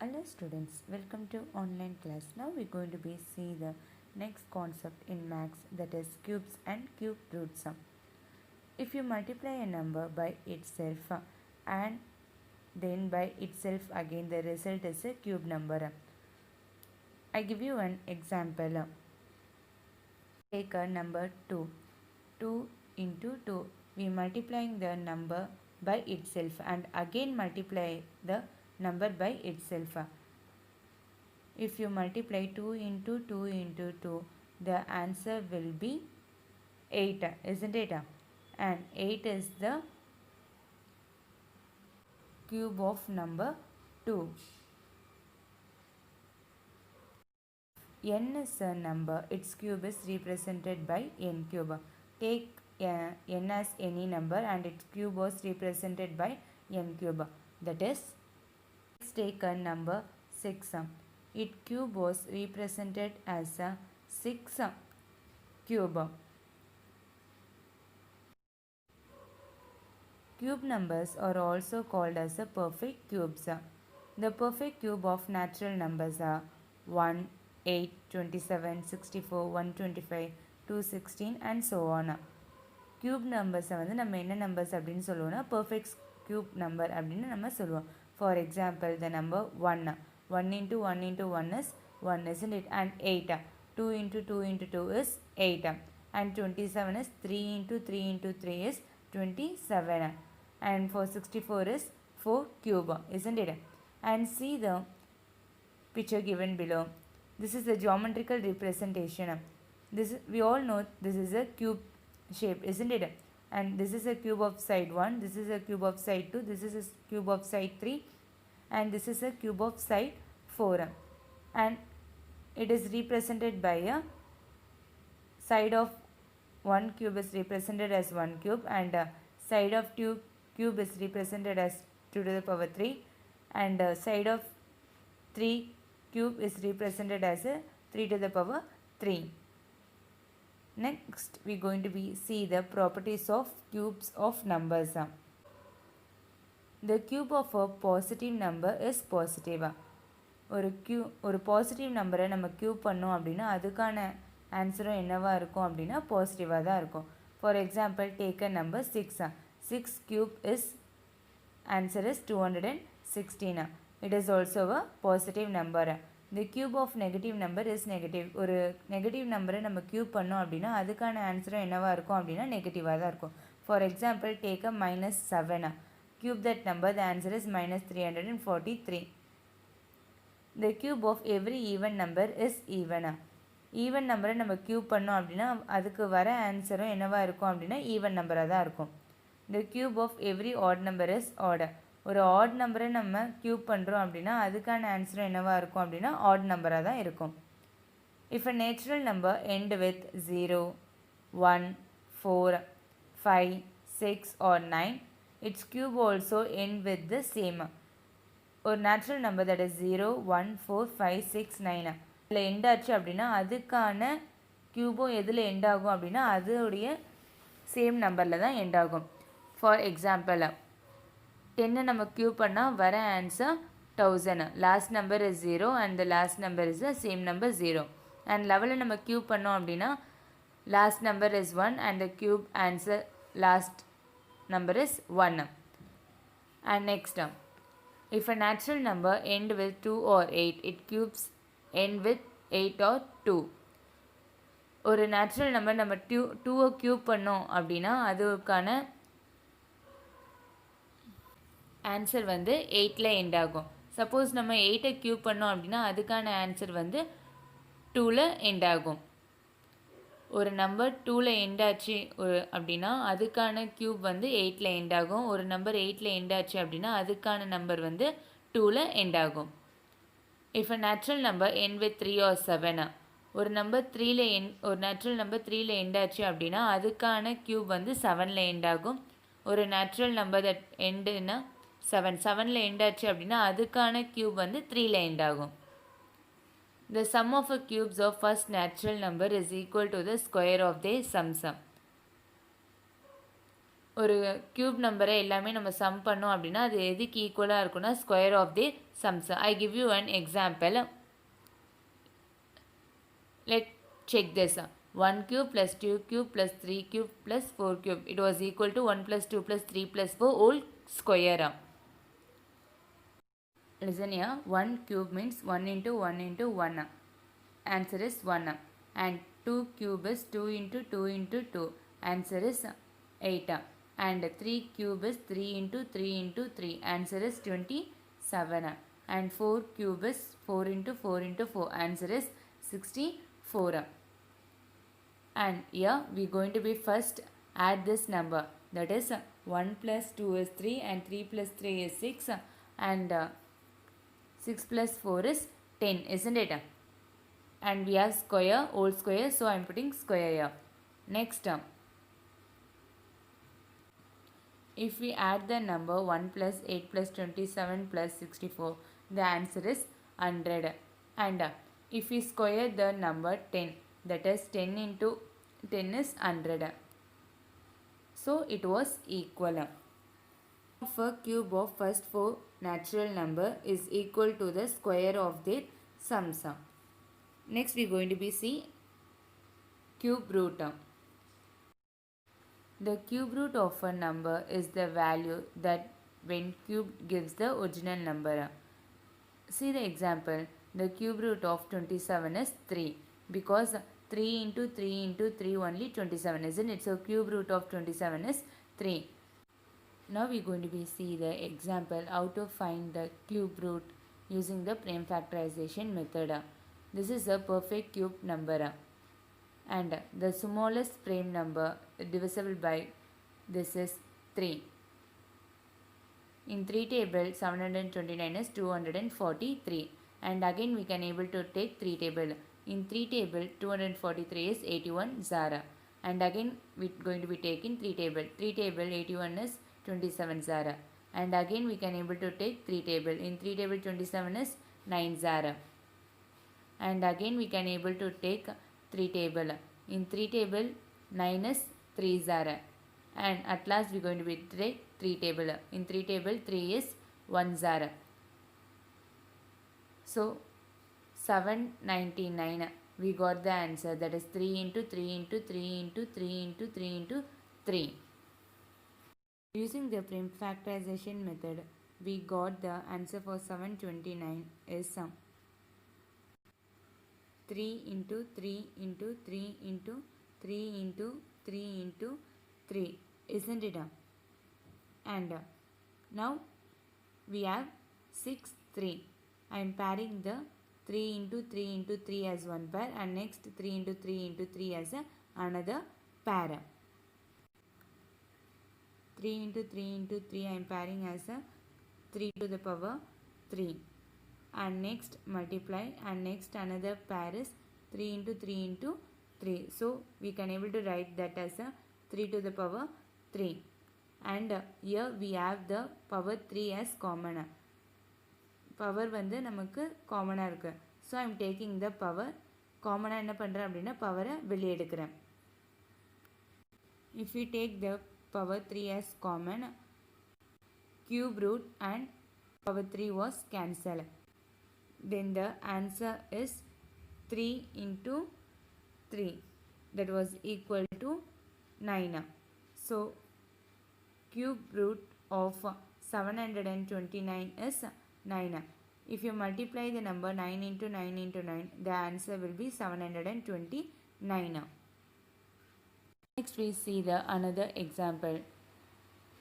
Hello students, welcome to online class. Now we're going to be see the next concept in maths, that is cubes and cube roots. If you multiply a number by itself and then by itself again, the result is a cube number. I give you an example. Take a number 2. 2 into 2. We multiplying the number by itself and again multiply the number by itself. If you multiply 2 into 2 into 2, the answer will be 8, isn't it? And 8 is the cube of number 2. N is a number, its cube is represented by n cube. Take n as any number and its cube was represented by n cube. That is, let's take a number 6. Its cube was represented as a 6 cube. Cube numbers are also called as a perfect cubes. The perfect cube of natural numbers are 1, 8, 27, 64, 125, 216 and so on. Cube numbers வந்து நம்ம என்ன numbers அப்படின்னு சொல்லுவோம்னா perfect cube number அப்படின்னு நம்ம சொல்லுவோம். For example, the number 1. 1 into 1 into 1 is 1, isn't it? And 8. 2 into 2 into 2 is 8. And 27 is 3 into 3 into 3 is 27. And for 64 is 4 cube, isn't it? And see the picture given below. This is the geometrical representation. We all know this is a cube shape, isn't it? And this is a cube of side 1, this is a cube of side 2, this is a cube of side 3, and this is a cube of side 4. And it is represented by a side of 1 cube is represented as 1 cube, and side of 2 cube is represented as 2 to the power 3, and side of 3 cube is represented as a 3 to the power 3. Next, we are going to see the properties of cubes of numbers. The cube of a positive number is positive. ஒரு positive நம்பரை நம்ம cube பண்ணோம் அப்படின்னா அதுக்கான ஆன்சரும் என்னவாக இருக்கும் அப்படின்னா பாசிட்டிவாக தான் இருக்கும். For example, take a number 6. 6 cube is answer is 216. It is also a positive number. The cube of negative number is negative. ஒரு நெகட்டிவ் நம்பரை நம்ம க்யூப் பண்ணோம் அப்படின்னா அதுக்கான ஆன்சரும் என்னவாக இருக்கும் அப்படின்னா நெகட்டிவாக தான் இருக்கும். For example, take a -7. Cube that number, the answer is -343. The cube of every even number is even. Even நம்பரை நம்ம க்யூப் பண்ணோம் அப்படின்னா அதுக்கு வர ஆன்சரும் என்னவாக இருக்கும் அப்படின்னா ஈவன் நம்பராக தான் இருக்கும். The cube of every odd number is odd. ஒரு ஆட் நம்பரை நம்ம க்யூப் பண்ணுறோம் அப்படின்னா அதுக்கான ஆன்சரும் என்னவாக இருக்கும் அப்படின்னா ஆட் நம்பராக தான் இருக்கும். If a natural number end with 0, 1, 4, 5, 6 or 9, its cube also end with the same. ஒரு நேச்சுரல் நம்பர் தட் இஸ் 0, 1, 4, 5, 6, 9 இதில் எண்ட் ஆச்சு அப்படின்னா அதுக்கான க்யூபும் எதில் எண்ட் ஆகும் அப்படின்னா அதோடைய சேம் நம்பரில் தான் எண்ட் ஆகும். ஃபார் எக்ஸாம்பிள், 10 நம்ம க்யூப் பண்ணால் வர answer 1000. Last number is 0 and the last number is the same number 0. And 11 நம்ம க்யூப் பண்ணோம் அப்படின்னா last number is 1 and the cube answer last number is 1. And next, if a natural number end with 2 or 8, its cubes end with 8 or 2. ஒரு natural number நம்ம 2 cube பண்ணோம் அப்படின்னா அதுக்கான answer வந்து 8ல் end ஆகும். சப்போஸ் நம்ம 8 க்யூப் பண்ணோம் அப்படின்னா அதுக்கான ஆன்சர் வந்து 2ல் எண்ட் ஆகும். ஒரு நம்பர் 2ல் எண்ட் ஆச்சு அப்படின்னா அதுக்கான க்யூப் வந்து 8ல் எண்ட் ஆகும். ஒரு நம்பர் 8ல் எண்ட் ஆச்சு அப்படின்னா அதுக்கான நம்பர் வந்து 2ல் எண்ட் ஆகும். If a natural number end with 3 or 7, ஒரு நம்பர் 3ல் ஒரு நேச்சுரல் நம்பர் 3ல் எண்ட் ஆச்சு அப்படின்னா அதுக்கான க்யூப் வந்து 7ல் எண்ட் ஆகும். ஒரு நேச்சுரல் நம்பர் தட் எண்டுன்னா 7ல் எண்ட் ஆச்சு அப்படின்னா அதுக்கான க்யூப் வந்து 3ல் எண்ட் ஆகும். The sum of a cubes of first natural number is equal to the square of their sums. ஒரு க்யூப் நம்பரை எல்லாமே நம்ம சம் பண்ணோம் அப்படின்னா அது எதுக்கு ஈக்குவலாக இருக்குன்னா square of the sums. I give you an example. Let's check this. 1 cube plus 2 cube plus 3 cube plus 4 cube. It was equal to 1 plus 2 plus 3 plus 4 whole square. Listen here. 1 cube means 1 into 1 into 1. Answer is 1. And 2 cube is 2 into 2 into 2. Answer is 8. And 3 cube is 3 into 3 into 3. Answer is 27. And 4 cube is 4 into 4 into 4. Answer is 64. And here we are going to be first add this number. That is 1 plus 2 is 3 and 3 plus 3 is 6 and 6 plus 4 is 10, isn't it? And we have square, whole square, so I am putting square here. Next term. If we add the number 1 plus 8 plus 27 plus 64, the answer is 100. And if we square the number 10, that is 10 into 10 is 100. So it was equal. If a cube of first 4 natural number is equal to the square of their sums. Next we are going to be see cube root. The cube root of a number is the value that when cubed gives the original number. See the example. The cube root of 27 is 3 because 3 into 3 into 3 only 27, isn't it? So cube root of 27 is 3. Now we are going to be see the example how to find the cube root using the prime factorization method. This is a perfect cube number and the smallest prime number divisible by this is 3. In 3 table 729 is 243 and again we can able to take 3 table. In 3 table 243 is 81 zara and again we are going to be taking 3 table. 3 table 81 is 27 zara and again we can able to take 3 table. In 3 table 27 is 9 zara and again we can able to take 3 table. In 3 table 9 is 3 zara and at last we are going to be take 3 table. In 3 table 3 is 1 zara. So 799 we got the answer, that is 3 into 3 into 3 into 3 into 3 into 3. Using the prime factorization method we got the answer for 729 is 3 into 3 into 3 into 3 into 3 into 3, isn't it? And now we have 6 3. I am pairing the 3 into 3 into 3 as one pair and next 3 into 3 into 3 as another pair. 3 into 3 into 3 I am pairing as 3 to the power 3 and next multiply and next another pair is 3 into 3 into 3. So we can able to write that as 3 to the power 3 and here we have the power 3 as common. Power வந்து நமக்கு காமனாக இருக்குது. So I am taking the power. காமனாக என்ன பண்ணுறேன் அப்படின்னா பவரை வெளியே எடுக்கிறேன். If we take the power 3 as common, cube root and power 3 was cancelled. Then the answer is 3 into 3, that was equal to 9. So cube root of 729 is 9. If you multiply the number 9 into 9 into 9, the answer will be 729. Next we see the another example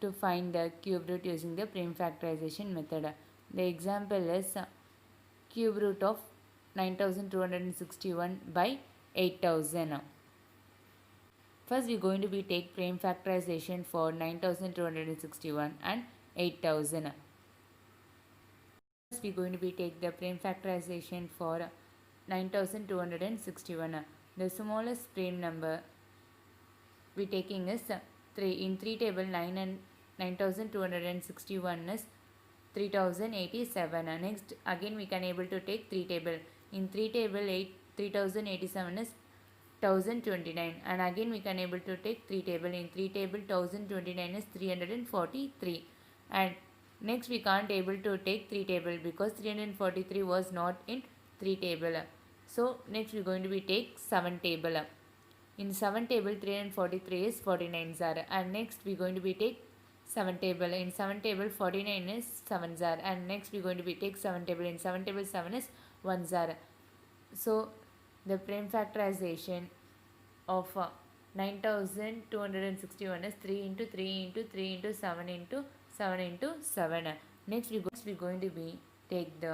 to find the cube root using the prime factorization method. The example is cube root of 9261 by 8000. First we are going to be take prime factorization for 9261 and 8000. First we are going to be take the prime factorization for 9261. The smallest prime number we taking is 3. In 3 table 9 and 9261 is 3087. Next again we can able to take 3 table. In 3 table 3087 is 1029 and again we can able to take 3 table. In 3 table 1029 is 343 and Next we can't able to take 3 table because 343 was not in 3 table. So next we're going to be take 7 table. In 7 table 343 is 49 zar, and next we're going to be take 7 table. In 7 table 49 is 7 zar, and next we're going to be take 7 table. In 7 table 7 is 1 zar. So the prime factorization of 9261 is 3 into 3 into 3 into 7 into 7 into 7. Next we're going to be take the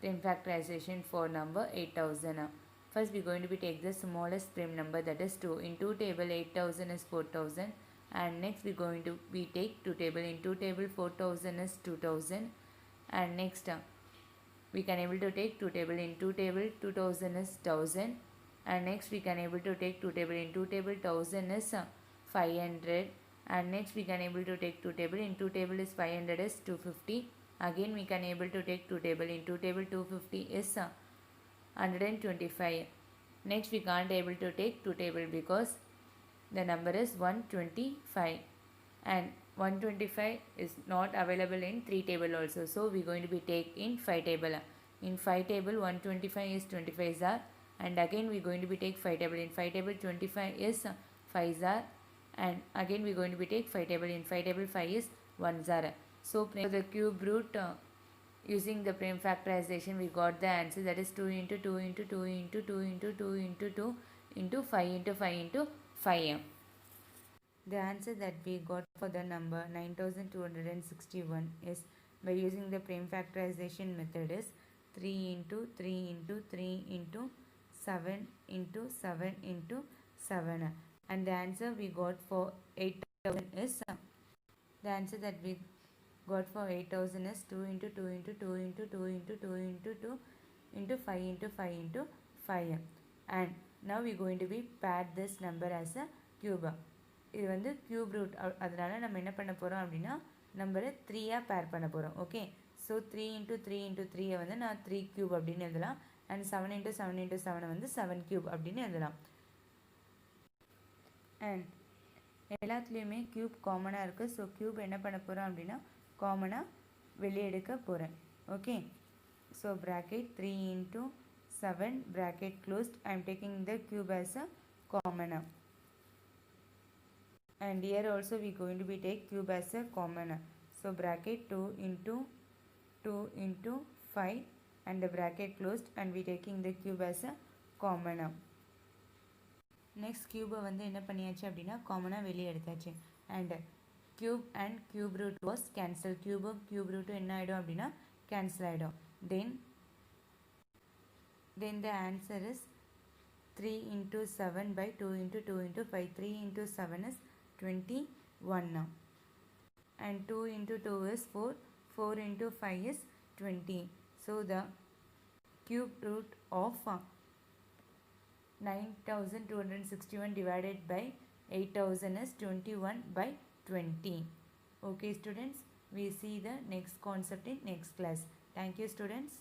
prime factorization for number 8000. First we're going to be take the smallest prime number, that is 2. In 2 table 8000 is 4000, and next we're going to be take 2 table. In 2 table 4000 is 2000, and next we can able to take 2 table. In 2 table 2000 is 1000, and next we can able to take 2 table. In 2 table 1000 is 500, and next we can able to take 2 table. In 2 table is 500 is 250. Again we can able to take 2 table. In 2 table 250 is 125. Next we can't able to take 2 table because the number is 125, and 125 is not available in 3 table also, so we going to be take in 5 table. In 5 table 125 is 25 zar, and again we going to be take 5 table. In 5 table 25 is 5 zar, and again we going to be take 5 table. In 5 table 5 is 1 zar. So the cube root using the prime factorization we got the answer, that is 2 into 2 into 2 into 2 into 2 into 2 into 5 into 5 into 5. The answer that we got for the number 9261 is, by using the prime factorization method, is 3 into 3 into 3 into 7 into 7 into 7. And the answer we got for 8000 is, the answer that we got for 8000 is 2 into 2 into 2 into 2 into 2 into 2 into 5 into 5 into 5. And now we are going to be pad this number as a cube. இது வந்து cube root, அதனால் நம்ம என்ன பண்ண போகிறோம் அப்படின்னா நம்பரை 3ஆக பேர் பண்ண போகிறோம். ஓகே, ஸோ 3 இன்ட்டு 3 இன்ட்டு 3 வந்து நான் 3 கியூப் அப்படின்னு எழுதலாம், அண்ட் 7 இன்ட்டு 7 இன்ட்டு 7 வந்து 7 கியூப் அப்படின்னு எழுதலாம். அண்ட் எல்லாத்துலேயுமே கியூப் காமனாக இருக்குது, ஸோ கியூப் என்ன பண்ண போகிறோம் அப்படின்னா காமனாக வெளியே எடுக்க போகிறேன். Okay, so bracket 3 into 7 bracket closed, I am taking the cube as a காமனாக. And here also we going to be take cube as a common. So bracket 2 into 5 and the bracket closed, and we taking the cube as a common. Next cube வந்து என்ன பண்ணியாச்சு அப்படின்னா காமனாக வெளியே எடுத்தாச்சு, and cube and cube root was cancel. cube root என்ன ஆகிடும் அப்படின்னா cancel ஆகிடும். then the answer is 3 into 7 by 2 into 2 into 5. 3 into 7 is 21 now, and 2 into 2 is 4. 4 into 5 is 20. So the cube root of 9261 divided by 8000 is 21 by 20. Okay students, we see the next concept in next class. Thank you students.